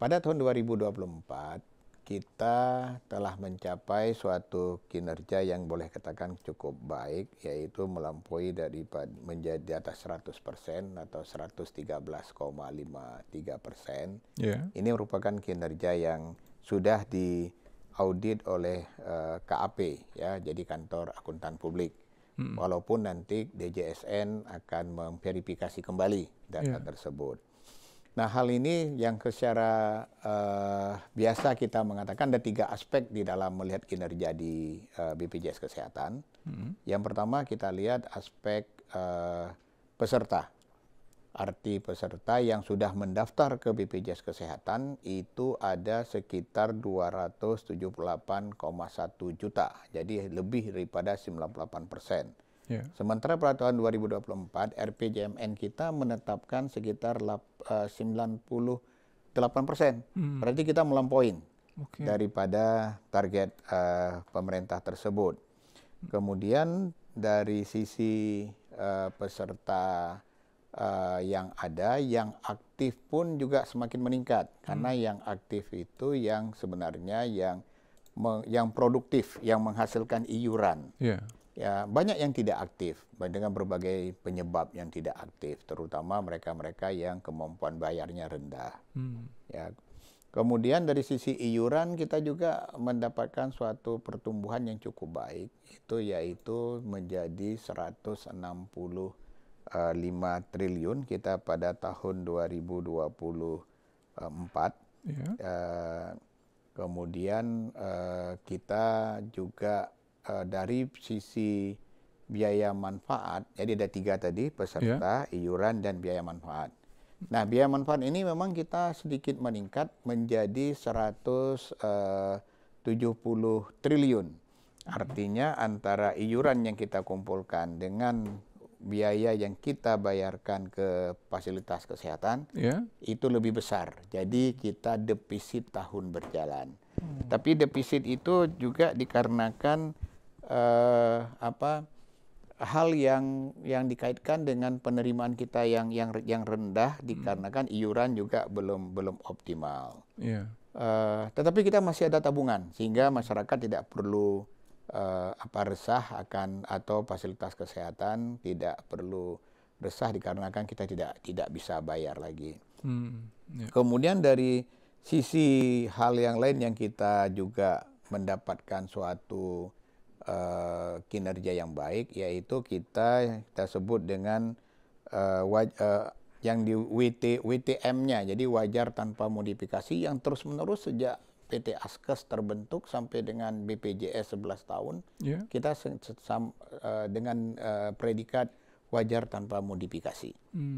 pada tahun 2024 kita telah mencapai suatu kinerja yang boleh katakan cukup baik, yaitu melampaui daripada menjadi di atas 100% atau 113,53%. Ini merupakan kinerja yang sudah diaudit oleh KAP, ya, jadi Kantor Akuntan Publik. Walaupun nanti DJSN akan memverifikasi kembali data tersebut. Nah, hal ini yang secara biasa kita mengatakan ada 3 aspek di dalam melihat kinerja di BPJS Kesehatan. Yang pertama kita lihat aspek peserta. Arti peserta yang sudah mendaftar ke BPJS Kesehatan itu ada sekitar 278,1 juta. Jadi lebih daripada 98%. Sementara pada tahun 2024 RPJMN kita menetapkan sekitar 98%. Berarti kita melampaui daripada target pemerintah tersebut. Kemudian dari sisi peserta yang ada, yang aktif pun juga semakin meningkat. Karena yang aktif itu yang sebenarnya yang produktif, yang menghasilkan iuran. Ya, banyak yang tidak aktif dengan berbagai penyebab yang tidak aktif, terutama mereka-mereka yang kemampuan bayarnya rendah. Ya. Kemudian dari sisi iuran kita juga mendapatkan suatu pertumbuhan yang cukup baik, yaitu menjadi 165 triliun kita pada tahun 2024. Kemudian kita juga dari sisi biaya manfaat, jadi ada 3 tadi, peserta, iuran, dan biaya manfaat. Nah, biaya manfaat ini memang kita sedikit meningkat menjadi 170 triliun. Artinya antara iuran yang kita kumpulkan dengan biaya yang kita bayarkan ke fasilitas kesehatan itu lebih besar. Jadi kita defisit tahun berjalan. Tapi defisit itu juga dikarenakan hal yang dikaitkan dengan penerimaan kita yang rendah, dikarenakan iuran juga belum optimal. Tetapi kita masih ada tabungan sehingga masyarakat tidak perlu resah akan, atau fasilitas kesehatan tidak perlu resah dikarenakan kita tidak bisa bayar lagi. Kemudian dari sisi hal yang lain yang kita juga mendapatkan suatu kinerja yang baik, yaitu kita sebut dengan yang di WTM-nya, jadi wajar tanpa modifikasi, yang terus-menerus sejak PT Askes terbentuk sampai dengan BPJS 11 tahun, kita dengan predikat wajar tanpa modifikasi.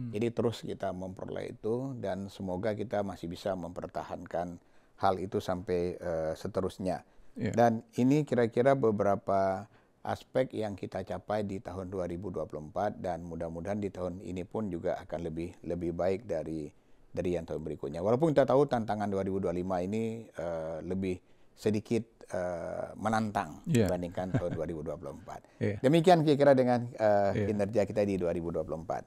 Jadi terus kita memperoleh itu, dan semoga kita masih bisa mempertahankan hal itu sampai seterusnya. Dan ini kira-kira beberapa aspek yang kita capai di tahun 2024, dan mudah-mudahan di tahun ini pun juga akan lebih baik dari yang tahun berikutnya. Walaupun kita tahu tantangan 2025 ini lebih sedikit menantang dibandingkan tahun 2024. Demikian kira-kira dengan kinerja kita di 2024.